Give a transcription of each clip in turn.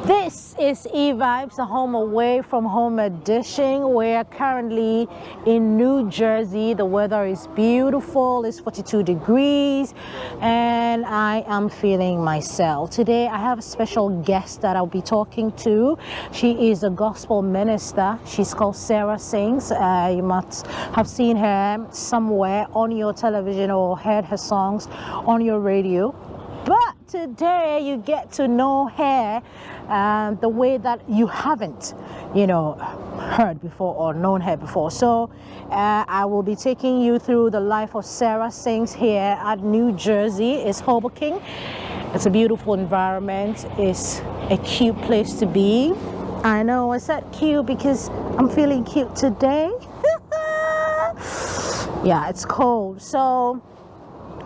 This is Evibes, a home away from home edition. We're currently in New Jersey. The weather is beautiful. It's 42 degrees and I am feeling myself. Today I have a special guest that I'll be talking to. She is a gospel minister. She's called Sarah Sings. You must have seen her somewhere on your television or heard her songs on your radio. But today you get to know her the way that you haven't, heard before or known her before. So I will be taking you through the life of Sarah Sings here at New Jersey. It's Hoboken. It's a beautiful environment. It's a cute place to be. I know I said cute because I'm feeling cute today. Yeah, it's cold. So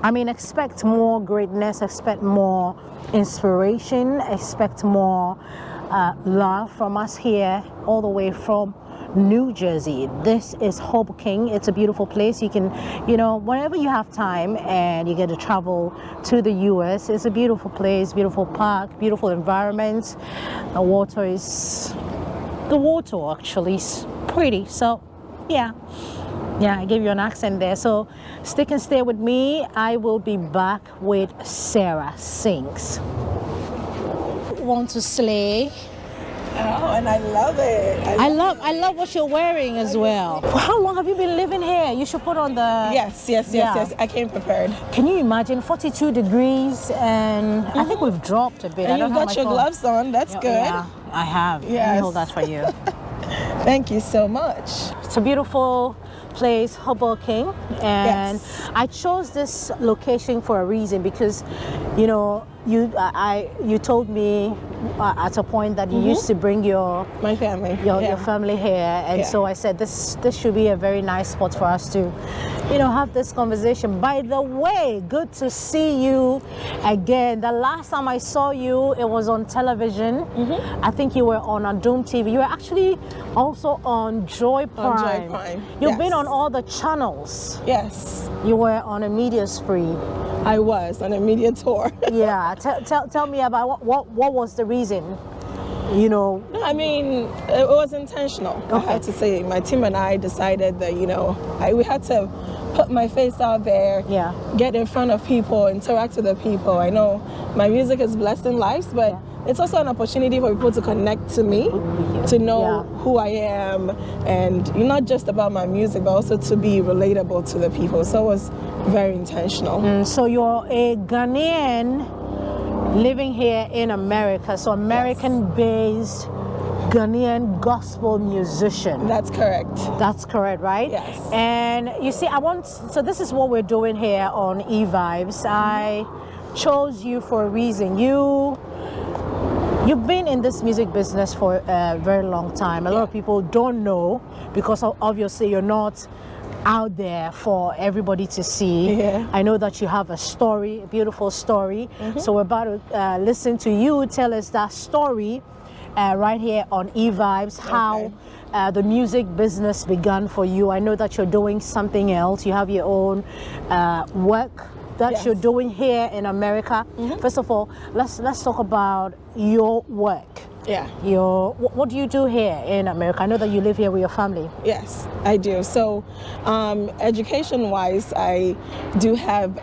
expect more greatness, expect more inspiration, expect more love from us here, all the way from New Jersey. This is Hoboken. It's a beautiful place. You can, whenever you have time and you get to travel to the US, it's a beautiful place, beautiful park, beautiful environment. The water actually is pretty. So, yeah, I gave you an accent there. So stick and stay with me. I will be back with Sarah Sings. Want to slay? Oh, and I love it. I love what you're wearing as well. How long have you been living here? You should put on the... Yes. I came prepared. Can you imagine 42 degrees and I think we've dropped a bit. And you've got your gloves on. That's good. Yeah, I have. Yes. Let me hold that for you. Thank you so much. It's a beautiful place, Hoboken, and yes. I chose this location for a reason because, you told me at a point that you used to bring your family here, and so I said this should be a very nice spot for us to, have this conversation. By the way, good to see you again. The last time I saw you, it was on television. I think you were on Adum TV. You were actually also on Joy Prime. On Joy Prime. You've been on all the channels. Yes. You were on a media spree. I was on a media tour. Yeah. Tell me about what was the reason? It was intentional. Okay. I have to say, my team and I decided that, we had to put my face out there, get in front of people, interact with the people. I know my music is blessing lives, but it's also an opportunity for people to connect to me, to know who I am, and not just about my music, but also to be relatable to the people. So it was very intentional. So you're a Ghanaian living here in America, so American-based Ghanaian gospel musician. That's correct. That's correct, right? Yes. And you see, so this is what we're doing here on Evibes. I chose you for a reason. You've been in this music business for a very long time. A lot of people don't know because obviously you're not out there for everybody to see. I know that you have a story, a beautiful story. So we're about to listen to you tell us that story right here on Evibes, how the music business began for you. I know that you're doing something else. You have your own work that you're doing here in America. First of all, let's talk about your work. What do you do here in America? I know that you live here with your family. Yes, I do. So education-wise, I do have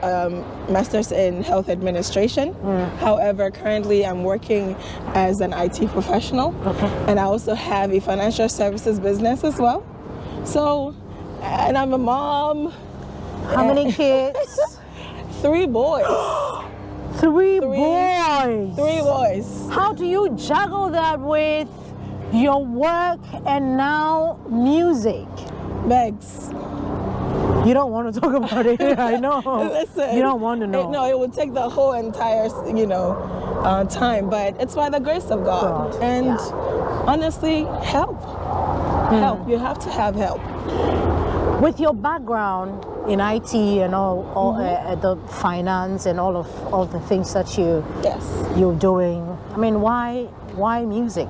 master's in health administration. However, currently I'm working as an IT professional. And I also have a financial services business as well. So, and I'm a mom. How many kids? 3 boys. Three boys. 3 boys. How do you juggle that with your work and now music? BECKS. You don't want to talk about it. I know. Listen, you don't want to know. No, it would take the whole entire, time. But it's by the grace of God. And honestly, help. Help. You have to have help. With your background in IT and all the finance and all the things that you're doing, why music?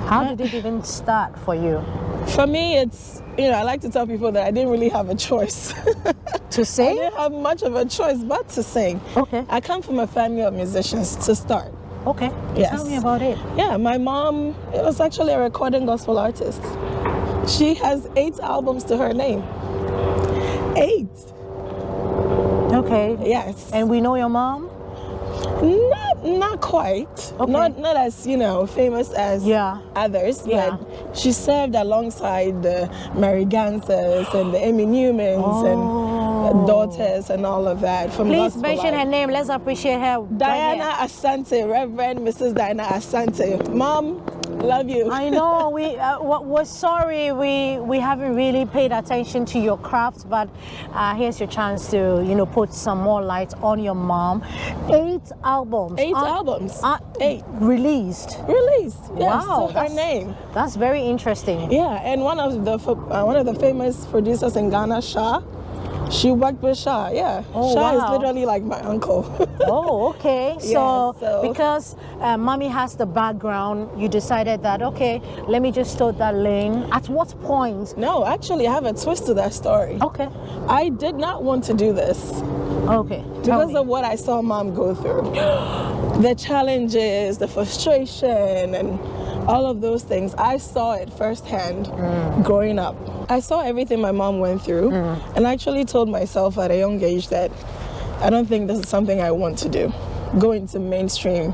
How did it even start for you? For me, it's, I like to tell people that I didn't really have a choice. To sing? I didn't have much of a choice but to sing. Okay. I come from a family of musicians to start. Okay. Yes. Tell me about it. Yeah, my mom was actually a recording gospel artist. She has 8 albums to her name. 8. Okay. Yes. And we know your mom? Not quite. Okay. Not as, famous as others, but she served alongside the Mary Ganses and the Emmy Newmans and daughters and all of that. From Please mention her name. Let's appreciate her. Diana Asante, Reverend Mrs. Diana Asante. Mom, love you. I know we're sorry we haven't really paid attention to your craft, but here's your chance to put some more light on your mom. 8 albums. 8 albums. 8 released. Yes, wow, to her name. That's very interesting. Yeah, and one of the famous producers in Ghana, Shah. She worked with Shah, yeah. Oh, Shah wow. is literally like my uncle. Oh, okay. So, so because mommy has the background, you decided that, okay, let me just start that lane. At what point? No, actually, I have a twist to that story. Okay. I did not want to do this. Okay. Because of what I saw mom go through. The challenges, the frustration, and all of those things. I saw it firsthand growing up. I saw everything my mom went through, and I actually told myself at a young age that I don't think this is something I want to do. Go into mainstream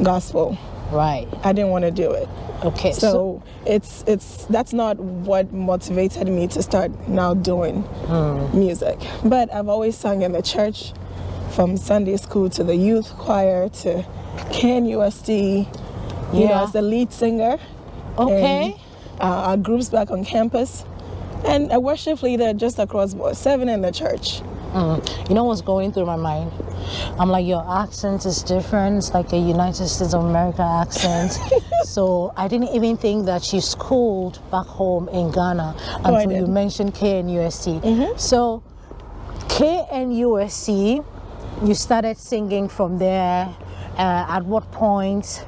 gospel. Right. I didn't want to do it. Okay. So that's not what motivated me to start now doing music. But I've always sung in the church, from Sunday school to the youth choir to KNUST, as the lead singer. Okay. In, our groups back on campus, and a worship leader just across board, 7 in the church. You know what's going through my mind? I'm like, your accent is different. It's like a United States of America accent. So I didn't even think that she schooled back home in Ghana until you mentioned KNUST. So KNUST, you started singing from there. At what point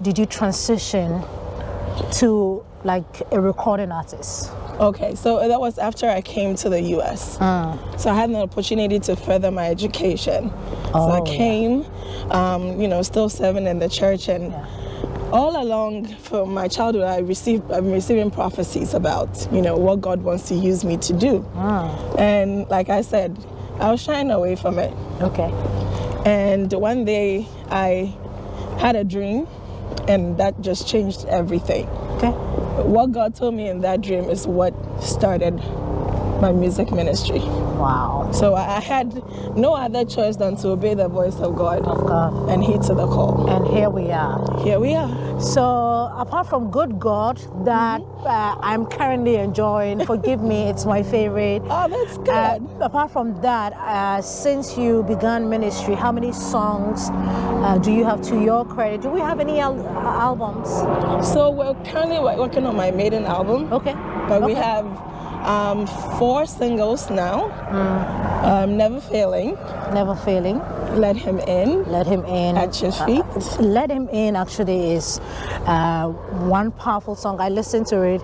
did you transition to like a recording artist? Okay, so that was after I came to the US. So I had an opportunity to further my education. So I came, still serving in the church, and all along from my childhood, I'm receiving prophecies about, what God wants to use me to do. And like I said, I was shying away from it. Okay. And one day I had a dream, and that just changed everything. Okay. What God told me in that dream is what started my music ministry. Wow. So I had no other choice than to obey the voice of God. And heed to the call. And here we are. Here we are. So apart from Good God that I'm currently enjoying, forgive me, it's my favorite. Oh, that's good. Apart from that, since you began ministry, how many songs do you have to your credit? Do we have any albums? So we're currently working on my maiden album. Okay. But we have 4 singles now. Never Failing. Never Failing. Let Him In. Let Him In. At Your Feet. Let Him In actually is one powerful song. I listened to it,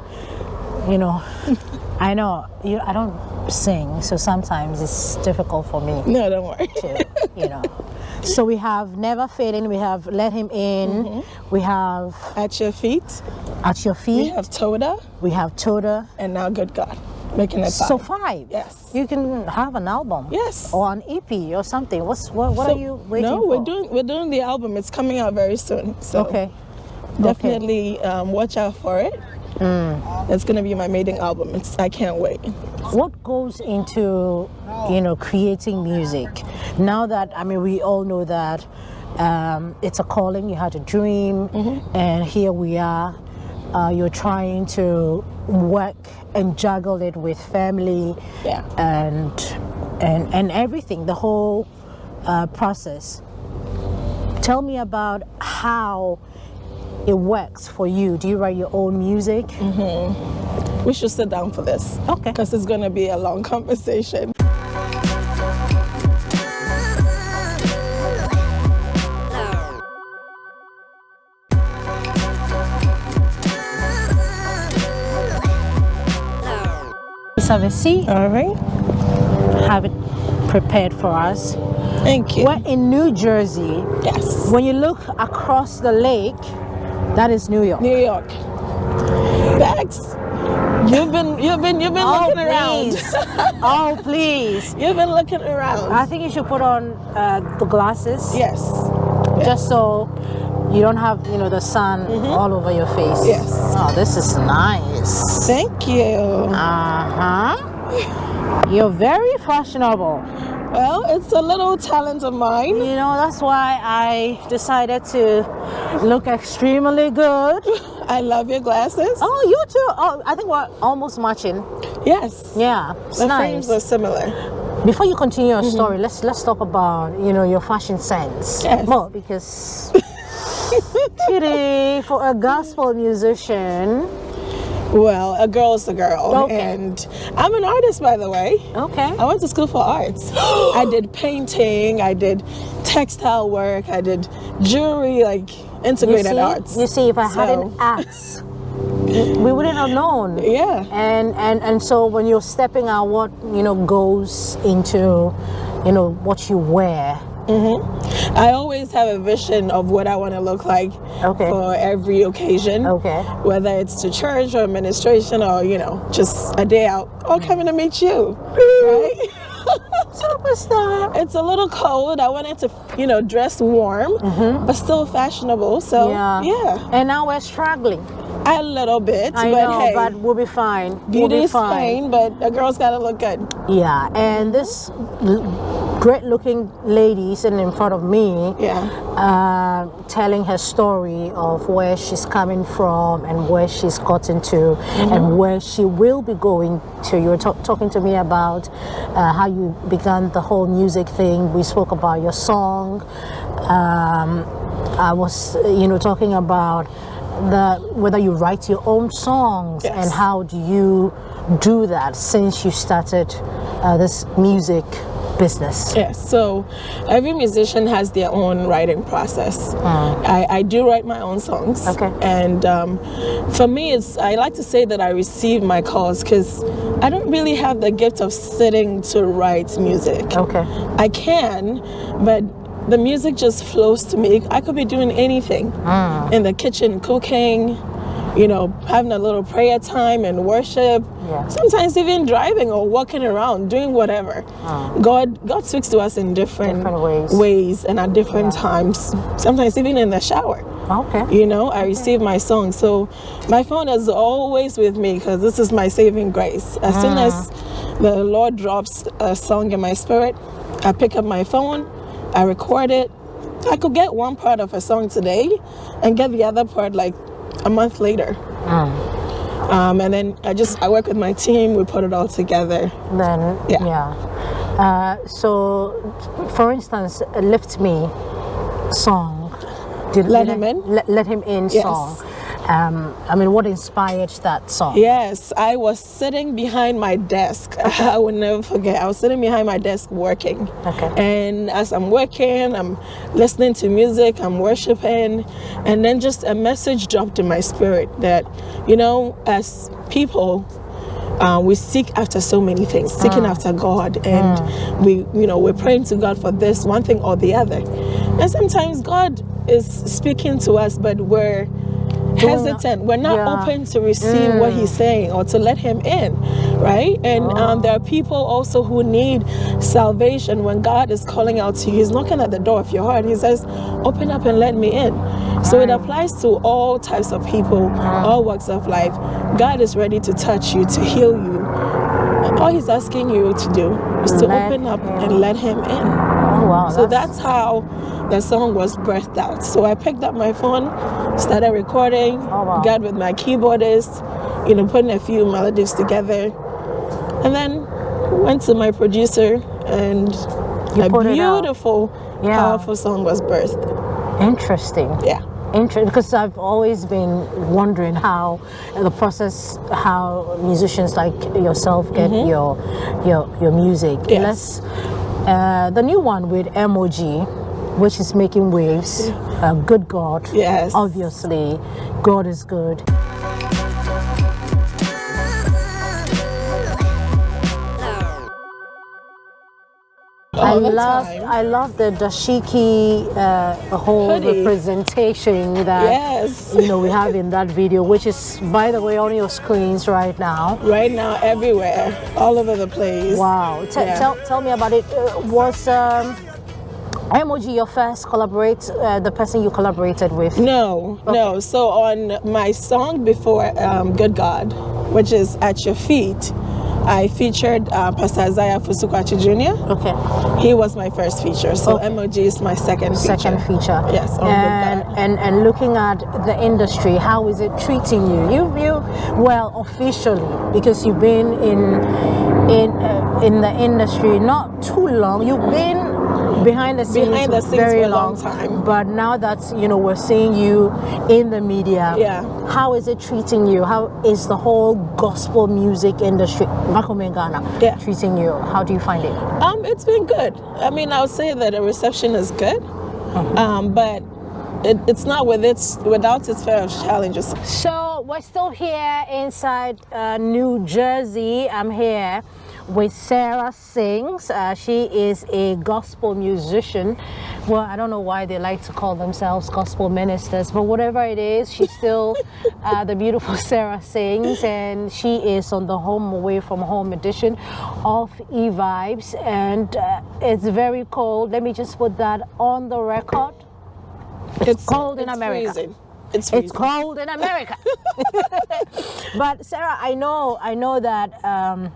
I know I don't sing, so sometimes it's difficult for me. No, don't worry. So we have Never Failing, we have Let Him In, we have At Your Feet. At Your Feet. We have Toda. We have Toda. And now Good God. Making it 5. So 5. Yes. You can have an album. Yes. Or an EP or something. What are you waiting for? No, we're doing the album. It's coming out very soon. So okay. Definitely watch out for it. It's gonna be my maiden album. I can't wait. What goes into creating music? Now that we all know that it's a calling. You had a dream, and here we are. You're trying to work and juggle it with family, and everything, the whole process. Tell me about how it works for you. Do you write your own music? We should sit down for this. Okay. Because it's going to be a long conversation. Let's have a seat. All right. Have it prepared for us. Thank you. We're in New Jersey. Yes. When you look across the lake, that is New York. New York. BECKS, you've been looking around. Oh, please. You've been looking around. I think you should put on the glasses. Yes. Just so you don't have, the sun all over your face. Yes. Oh, this is nice. Thank you. Uh-huh. You're very fashionable. Well, it's a little talent of mine. That's why I decided to look extremely good. I love your glasses. Oh, you too. Oh, I think we're almost matching. Yes. Yeah, it's The nice. frames are similar. Before you continue your story, let's talk about your fashion sense. Yes. Well, because today for a gospel musician. Well, a girl's a girl. Okay. And I'm an artist, by the way. Okay. I went to school for arts. I did painting, I did textile work, I did jewelry, like integrated arts. You see, if I hadn't asked, we wouldn't have known. Yeah. And so when you're stepping out, what goes into what you wear. I always have a vision of what I want to look like for every occasion. Okay. Whether it's to church or administration or, just a day out or coming to meet you. Right? Superstar. It's a little cold. I wanted to, dress warm, but still fashionable. So, yeah. And now we're struggling. A little bit. I but know, hey, but we'll be fine. Beauty is fine, but a girl's got to look good. Yeah, and this great looking lady sitting in front of me, telling her story of where she's coming from and where she's gotten to and where she will be going to. You were talking to me about how you began the whole music thing. We spoke about your song. I was, talking about whether you write your own songs and how do you do that since you started this music business. Yes, so every musician has their own writing process. I do write my own songs. Okay. And for me, I like to say that I receive my calls because I don't really have the gift of sitting to write music. Okay. I can, but the music just flows to me. I could be doing anything in the kitchen, cooking, having a little prayer time and worship. Yeah. Sometimes even driving or walking around, doing whatever. God speaks to us in different ways and at different times. Sometimes even in the shower. Okay. I receive my song. So my phone is always with me because this is my saving grace. As soon as the Lord drops a song in my spirit, I pick up my phone, I record it. I could get one part of a song today and get the other part like a month later. And then I work with my team, we put it all together. Then, so, for instance, Lift Me song. Let Him In? Let Him In song. What inspired that song? Yes, I was sitting behind my desk. I will never forget. I was sitting behind my desk working. Okay. And as I'm working, I'm listening to music, I'm worshiping, and then just a message dropped in my spirit that, as people, we seek after so many things, seeking after God, and we're praying to God for this one thing or the other. And sometimes God is speaking to us, but we're hesitant. We're not open to receive what He's saying or to let Him in, right? And there are people also who need salvation. When God is calling out to you, He's knocking at the door of your heart. He says, open up and let me in. So it applies to all types of people, all walks of life. God is ready to touch you, to heal you. All He's asking you to do is to open up and let Him in. Oh, wow. So that's how the song was birthed out. So I picked up my phone, started recording, got with my keyboardist, putting a few melodies together, and then went to my producer, and a beautiful, powerful song was birthed. Interesting. Yeah. Because I've always been wondering how the process, how musicians like yourself get your music. Yes. The new one with MOG, which is making waves. Good God. Yes. Obviously, God is good. all the time. I love the dashiki whole Hoodie. representation that Yes. we have in that video, which is, by the way, on your screens right now. Right now, everywhere, all over the place. Wow. Tell me about it. Was Emoji your first the person you collaborated with? No, no. So on my song before Good God, which is At Your Feet, I featured Pastor Isaiah Fusukwachi Jr. Okay. He was my first feature. So Emoji is my second feature. Second feature. Yes, on Good God. And looking at the industry, how is it treating you? You well, officially, because you've been in the industry not too long. You've been behind the scenes very for a long time. But now that we're seeing you in the media, how is it treating you? How is the whole gospel music industry back home in Ghana treating you? How do you find it? It's been good. I mean, I would say that the reception is good, but it's not without its fair of challenges. So we're still here inside New Jersey. I'm here with Sarah Sings. She is a gospel musician. Well, I don't know why they like to call themselves gospel ministers, but whatever it is, she's still the beautiful Sarah Sings, and she is on the Home Away from Home edition of Evibes, and it's very cold. Let me just put that on the record. It's cold in America. Freezing. It's cold in America. But Sarah, I know that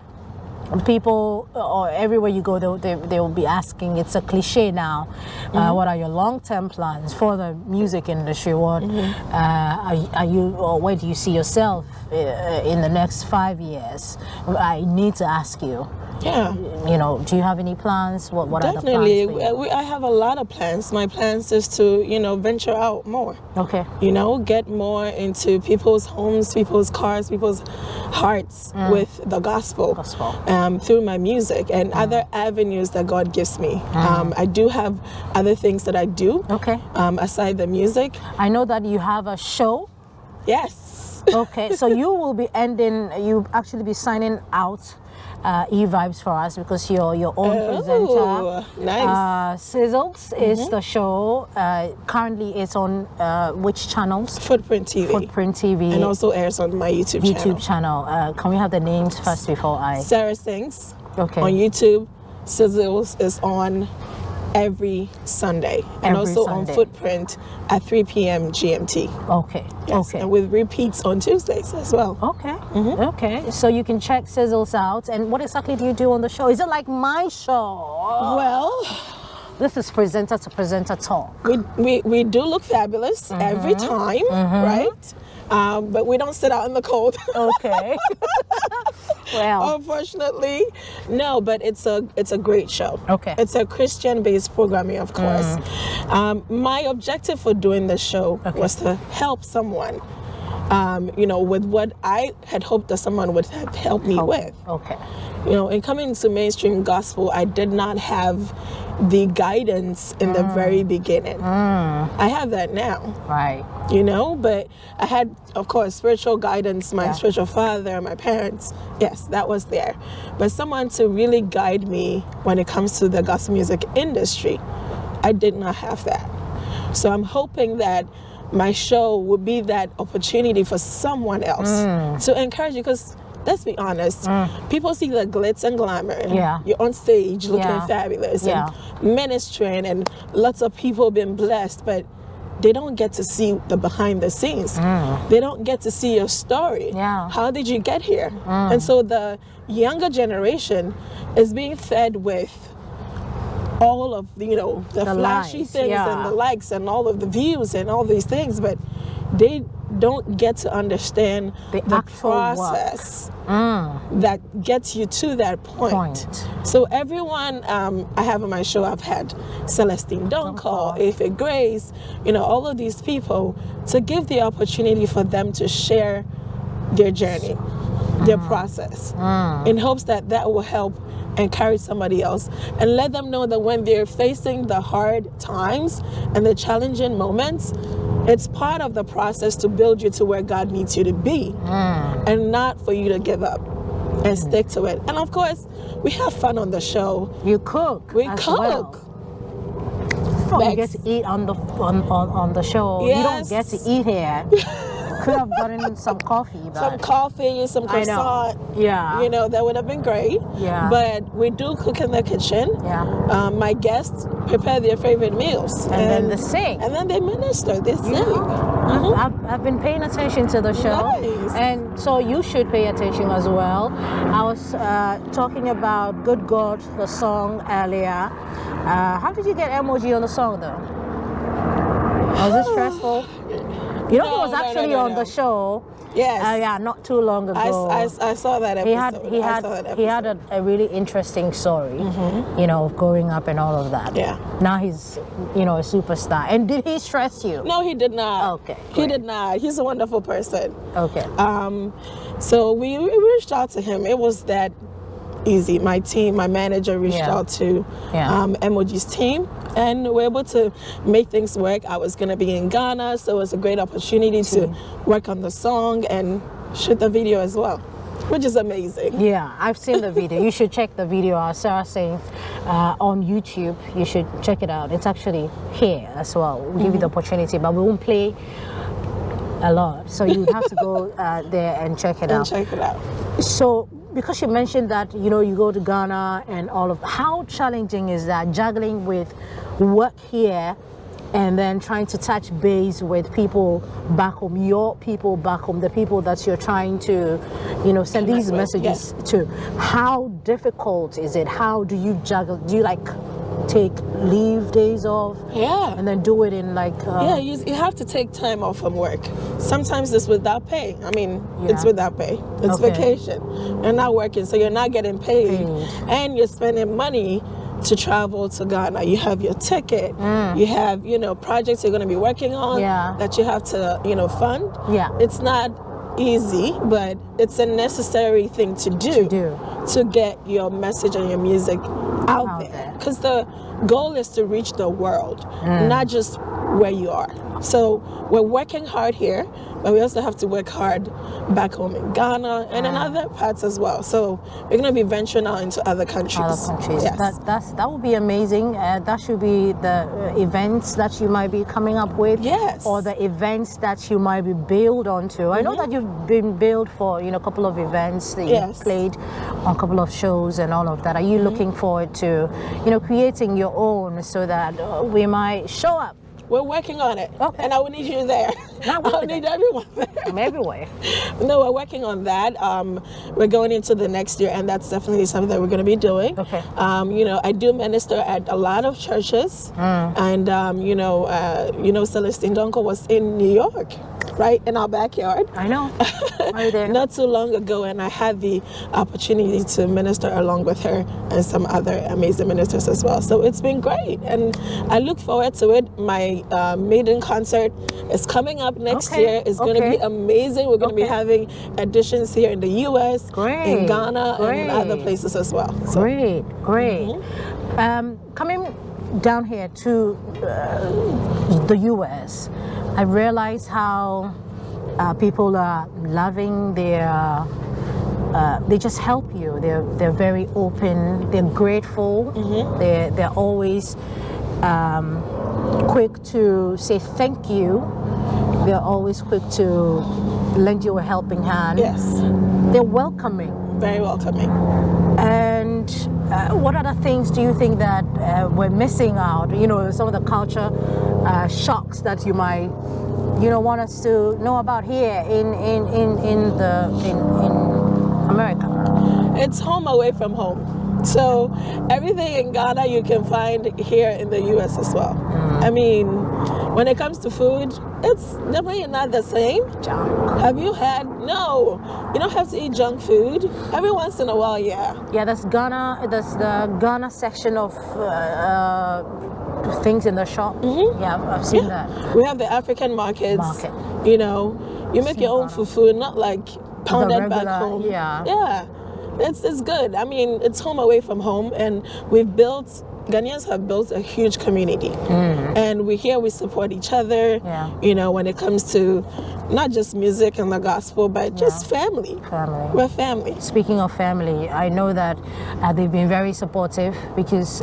people, or everywhere you go, they will be asking. It's a cliche now. What are your long-term plans for the music industry? What are you, or where do you see yourself in the next 5 years? I need to ask you. Yeah. Do you have any plans? What Definitely. are the plans for you? I have a lot of plans. My plans is to, venture out more. Okay. Get more into people's homes, people's cars, people's hearts with the gospel. Through my music and other avenues that God gives me. I do have other things that I do. Okay. Aside the music. I know that you have a show. Yes. Okay. So you will be you actually be signing out Evibes for us because you're your own presenter. Nice. Sizzles is the show. Currently it's on which channels? Footprint TV. Footprint TV. And also airs on my YouTube channel. Can we have the names first before Sarah Sings. Okay. On YouTube. Sizzles is on every Sunday. And also on Footprint at 3 p.m. GMT. Okay. Yes. Okay. And with repeats on Tuesdays as well. Okay. Okay. So you can check Sizzles out. And what exactly do you do on the show? Is it like my show? Well, this is presenter to presenter talk. We do look fabulous every time, right? But we don't sit out in the cold. Okay. Well, unfortunately, no. But it's a great show. Okay. It's a Christian-based programming, of course. My objective for doing the show was to help someone. With what I had hoped that someone would have helped me with. Okay. In coming to mainstream gospel, I did not have the guidance in the very beginning. I have that now. Right. But I had, of course, spiritual guidance, my spiritual father, my parents. Yes, that was there. But someone to really guide me when it comes to the gospel music industry, I did not have that. So I'm hoping that my show would be that opportunity for someone else to encourage you, because let's be honest, people see the glitz and glamour. You're on stage looking fabulous and ministering, and lots of people been blessed, but they don't get to see the behind the scenes. They don't get to see your story. How did you get here? And so the younger generation is being fed with all of the flashy likes, things and the likes and all of the views and all these things, but they don't get to understand the process that gets you to that point. So everyone I have on my show, I've had Celestine Donko, Ife Grace, all of these people, to give the opportunity for them to share their journey, their process, in hopes that will help encourage somebody else and let them know that when they're facing the hard times and the challenging moments, it's part of the process to build you to where God needs you to be, and not for you to give up. and stick to it. And of course, we have fun on the show. You cook. We as cook. Well. Oh, you get to eat on the show. Yes. You don't get to eat here. Could have gotten some coffee. But some coffee, some croissant. Yeah. You know, that would have been great. Yeah. But we do cook in the kitchen. Yeah. My guests prepare their favorite meals. And then they sing. And then they minister. They sing. I've been paying attention to the show. Nice. And so you should pay attention as well. I was talking about Good God, the song earlier. How did you get emoji on the song though? Was it stressful? You know, he was actually on the show. Yes. Yeah, not too long ago. I saw that episode. He had a really interesting story, you know, of growing up and all of that. Yeah. Now he's, you know, a superstar. And did he stress you? No, he did not. Okay. He did not. He's a wonderful person. Okay. So we reached out to him. It was that easy. My team, my manager reached out to Emoji's team, and we're able to make things work. I was going to be in Ghana, so it was a great opportunity to work on the song and shoot the video as well, which is amazing. Yeah, I've seen the video. You should check the video out. Sarah saying on YouTube, you should check it out. It's actually here as well. We'll give you the opportunity, but we won't play a lot, so you have to go there and check it out. Check it out. So, because you mentioned that, you know, you go to Ghana and all of, how challenging is that, juggling with work here and then trying to touch base with people back home, your people back home, the people that you're trying to, you know, send these messages to? How difficult is it? How do you juggle? Do you like take leave days off? Yeah. And then do it in like... you have to take time off from work. Sometimes it's without pay. I mean, it's without pay. It's vacation. You're not working, so you're not getting paid. And you're spending money to travel to Ghana. You have your ticket. You have, you know, projects you're going to be working on that you have to, you know, fund. Yeah. It's not easy, but it's a necessary thing to do to get your message and your music out there. Because the goal is to reach the world, not just where you are. So we're working hard here, but we also have to work hard back home in Ghana and in other parts as well. So we're going to be venturing out into other countries. Yes. That would be amazing. That should be the events that you might be coming up with. Yes. Or the events that you might be billed onto. I know that you've been billed for, you know, a couple of events that you've played on a couple of shows and all of that. Are you looking forward to, you know, creating your own so that we might show up? We're working on it, and I will need you there. I will need everyone there. I'm everywhere. No, we're working on that. We're going into the next year, and that's definitely something that we're going to be doing. Okay. You know, I do minister at a lot of churches, and you know, Celestine Donko was in New York, right in our backyard. I know. Right there. Not too long ago, and I had the opportunity to minister along with her and some other amazing ministers as well. So it's been great, and I look forward to it. My maiden concert is coming up next year. It's going to be amazing. We're going to be having auditions here in the U.S., in Ghana, and in other places as well. So. Great. Coming down here to the U.S., I realize how people are loving their. They just help you. They're very open. They're grateful. They're always quick to say thank you. They're always quick to lend you a helping hand. Yes. They're welcoming. Very welcoming. And what other things do you think that we're missing out? You know, some of the culture shocks that you might, you know, want us to know about here in America. It's home away from home. So everything in Ghana you can find here in the U.S. as well. I mean, when it comes to food, it's definitely not the same. Junk. Have you had? No. You don't have to eat junk food. Every once in a while, yeah. Yeah, there's Ghana. There's the Ghana section of things in the shop. Yeah, I've seen that. We have the African markets. You know, you make your own fufu, not like pounded back home. Yeah. It's good. I mean, it's home away from home, and we've built Ghanaians have built a huge community, and we support each other. Yeah. You know, when it comes to not just music and the gospel, but just family. We're family. Speaking of family, I know that they've been very supportive because,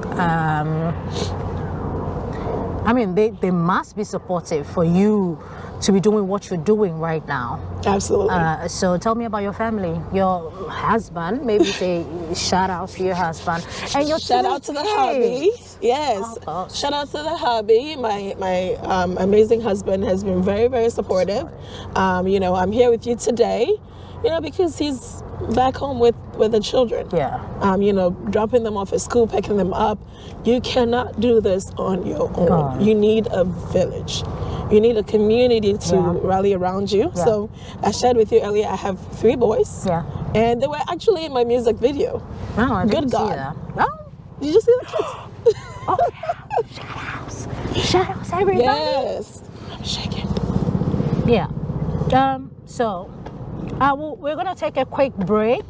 I mean, they must be supportive for you to be doing what you're doing right now. Absolutely. So tell me about your family, your husband. Maybe say shout out to your husband and your shout out to the hubby. Yes. Oh, shout out to the hubby. My amazing husband has been very, very supportive. You know, I'm here with you today, you know, because he's back home with the children. Yeah. You know, dropping them off at school, picking them up. You cannot do this on your own. God. You need a village. You need a community to rally around you. Yeah. So I shared with you earlier, I have 3 boys. Yeah. And they were actually in my music video. Oh, I didn't Good see God. that. Oh. Did you see the kids? Oh, shout outs, everybody. Yes. I'm shaking. Yeah. So, we're gonna take a quick break.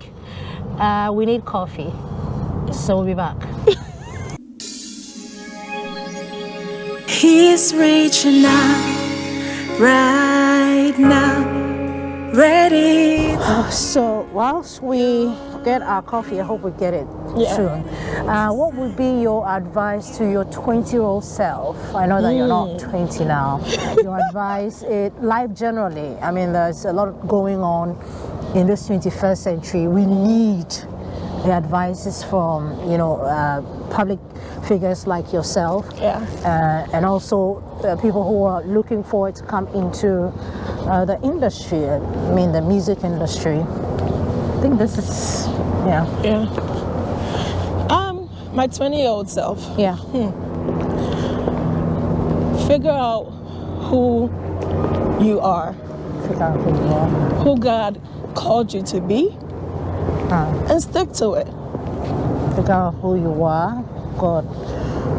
We need coffee, so we'll be back. He's reaching out right now, ready. So whilst we get our coffee, I hope we get it soon. What would be your advice to your 20-year-old self? I know that you're not 20 now. Your advice, life generally. I mean, there's a lot going on in this 21st century. We need the advices from, you know, public figures like yourself, and also people who are looking forward to come into the industry. I mean, the music industry. I think this is, my 20-year-old self. Yeah. Figure out who you are. Figure out who you are. Who God called you to be, and stick to it. Figure out who you are. God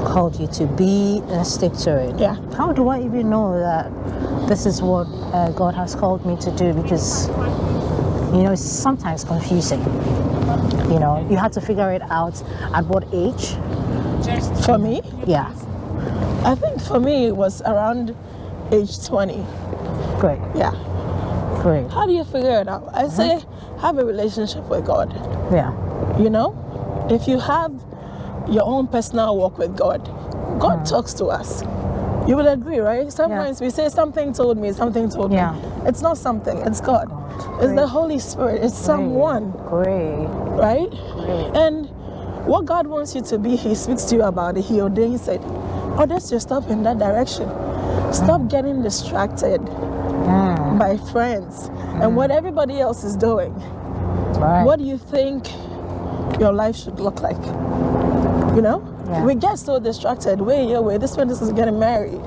called you to be, and stick to it. Yeah. How do I even know that this is what God has called me to do? Because, you know, it's sometimes confusing. You know, you have to figure it out at what age? For me? Yeah. I think for me it was around age 20. Great. Yeah. Great. How do you figure it out? I say have a relationship with God. Yeah. You know? If you have your own personal walk with God, God talks to us. You will agree, right? Sometimes we say something told me, something told me. It's not something, it's God. It's the Holy Spirit, it's someone. Great. Right? Great. And what God wants you to be, He speaks to you about it, He ordains it. Orders your step in that direction. Stop getting distracted by friends and what everybody else is doing. Right. What do you think your life should look like? You know? Yeah. We get so distracted. Wait, this person is getting married.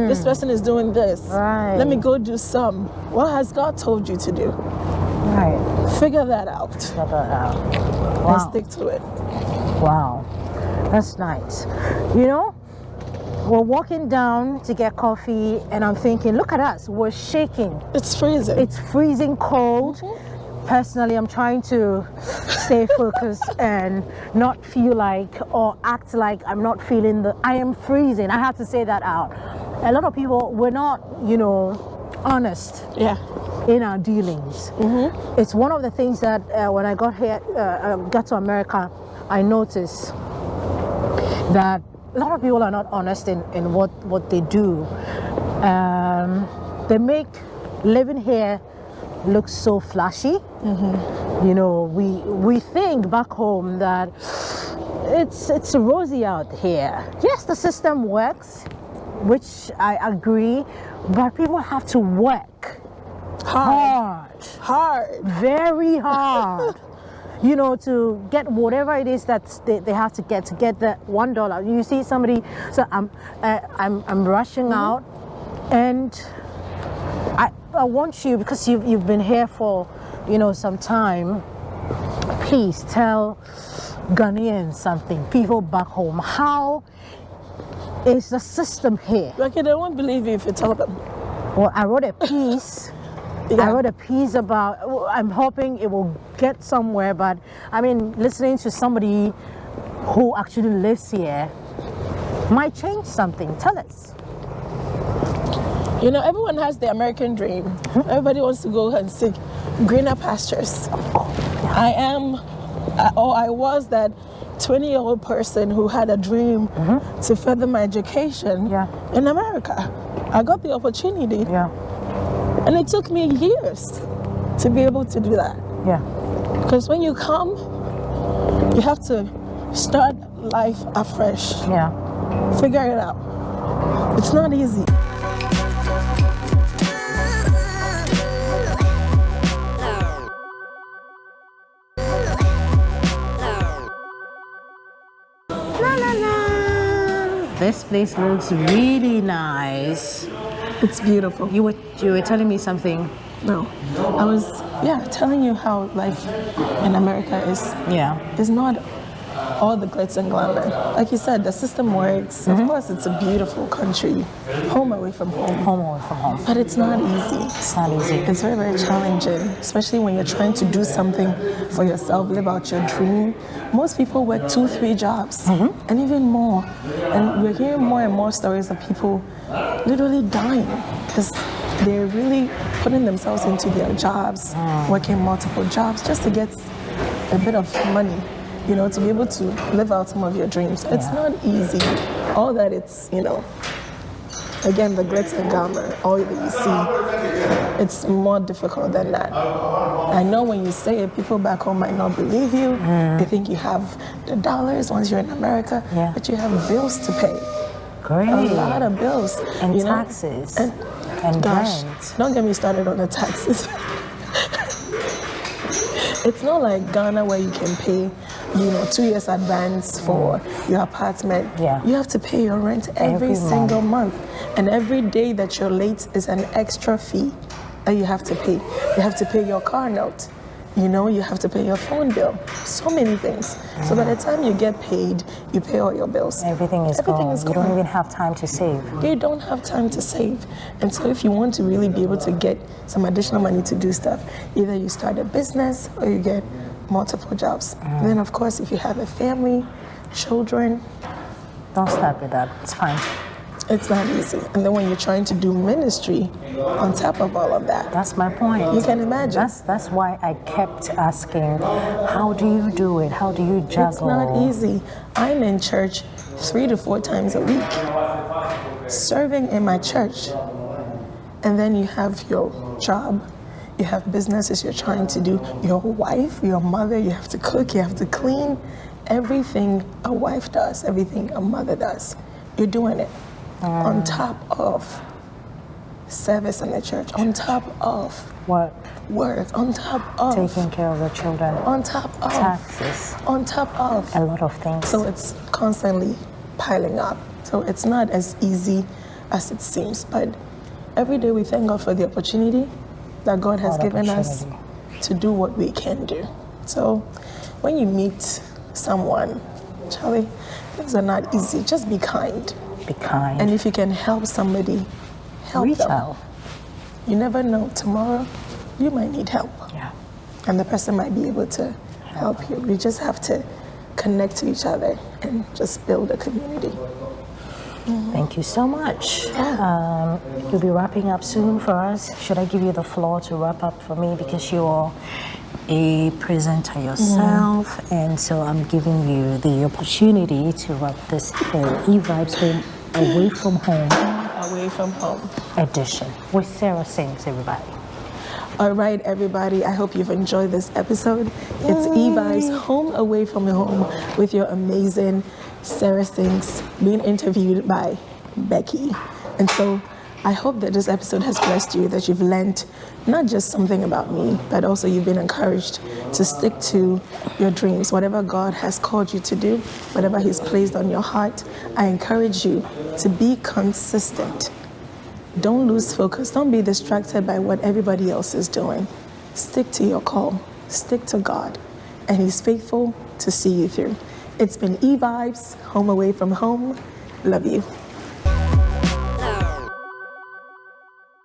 This person is doing this. Right. Let me go do some. What has God told you to do? Right. Figure that out. Figure that out. And Wow. stick to it. Wow. That's nice. You know, we're walking down to get coffee and I'm thinking, look at us, we're shaking. It's freezing. It's freezing cold. Personally, I'm trying to stay focused and not feel like or act like I'm not feeling I am freezing. I have to say that out. A lot of people, we're not, you know, honest in our dealings. It's one of the things that when I got here, got to America, I noticed that a lot of people are not honest in what they do. They make living here look so flashy. You know, we think back home that it's rosy out here. Yes, the system works, which I agree, but people have to work hard, very hard. You know, to get whatever it is that they have to get the $1. You see somebody, so I'm rushing out, and I want you, because you've been here for, you know, some time. Please tell Ghanaians something, people back home. How is the system here? Becky, they won't believe you if you tell them. Well, I wrote a piece. I wrote a piece about, I'm hoping it will get somewhere, but I mean, listening to somebody who actually lives here, might change something. Tell us. You know, everyone has the American dream. Everybody wants to go and seek greener pastures. I was that 20-year-old person who had a dream to further my education in America. I got the opportunity. And it took me years to be able to do that. Because when you come, you have to start life afresh. Figure it out. It's not easy. This place looks really nice. It's beautiful. You were telling me something. No, I was telling you how life in America is not all the glitz and glamour. Like you said, the system works. Of course, it's a beautiful country, home away from home. Home away from home. But it's not easy. It's not easy. It's very, very challenging, especially when you're trying to do something for yourself, live out your dream. Most people work 2-3 jobs, and even more. And we're hearing more and more stories of people literally dying because they're really putting themselves into their jobs, working multiple jobs just to get a bit of money. You know, to be able to live out some of your dreams. It's not easy. All that it's, you know, again, the glitz and glamour, all that you see, it's more difficult than that. I know when you say it, people back home might not believe you. They think you have the dollars once you're in America, but you have bills to pay. Great. A lot of bills. And you taxes. Know? And gosh, rent. don't get me started on the taxes. It's not like Ghana where you can pay, 2 years advance for your apartment. You have to pay your rent every single month. And every day that you're late is an extra fee that you have to pay. You have to pay your car note. You have to pay your phone bill. So many things. So by the time you get paid, you pay all your bills. Everything is gone. You don't even have time to save. You don't have time to save. And so if you want to really be able to get some additional money to do stuff, either you start a business or you get multiple jobs. And then of course, if you have a family, children. Don't start with that. It's fine. It's not easy. And then when you're trying to do ministry on top of all of that. That's my point. You can imagine. That's why I kept asking, how do you do it? How do you juggle? It's not easy. I'm in church 3 to 4 times a week, serving in my church. And then you have your job. You have businesses you're trying to do. Your wife, your mother, you have to cook, you have to clean. Everything a wife does, everything a mother does, you're doing it. On top of service in the church, on top of work, on top of taking care of the children, on top of taxes, on top of a lot of things. So it's constantly piling up. So it's not as easy as it seems. But every day we thank God for the opportunity that God has given us to do what we can do. So when you meet someone, Charlie, things are not easy. Just be kind. Be kind. And if you can help somebody, help Reach them. out. You never know. Tomorrow, you might need help. And the person might be able to help you. We just have to connect to each other and just build a community. Thank you so much. You'll be wrapping up soon for us. Should I give you the floor to wrap up for me, because you're a presenter yourself, and so I'm giving you the opportunity to wrap this Evibes Home Away from Home edition with Sarah Sings, everybody. All right, everybody, I hope you've enjoyed this episode. It's Evibes Home Away from Home with your amazing Sarah Sings, being interviewed by Becky. And so I hope that this episode has blessed you, that you've learned not just something about me, but also you've been encouraged to stick to your dreams. Whatever God has called you to do, whatever He's placed on your heart, I encourage you to be consistent. Don't lose focus. Don't be distracted by what everybody else is doing. Stick to your call. Stick to God. And He's faithful to see you through. It's been Evibes, Home Away from Home. Love you.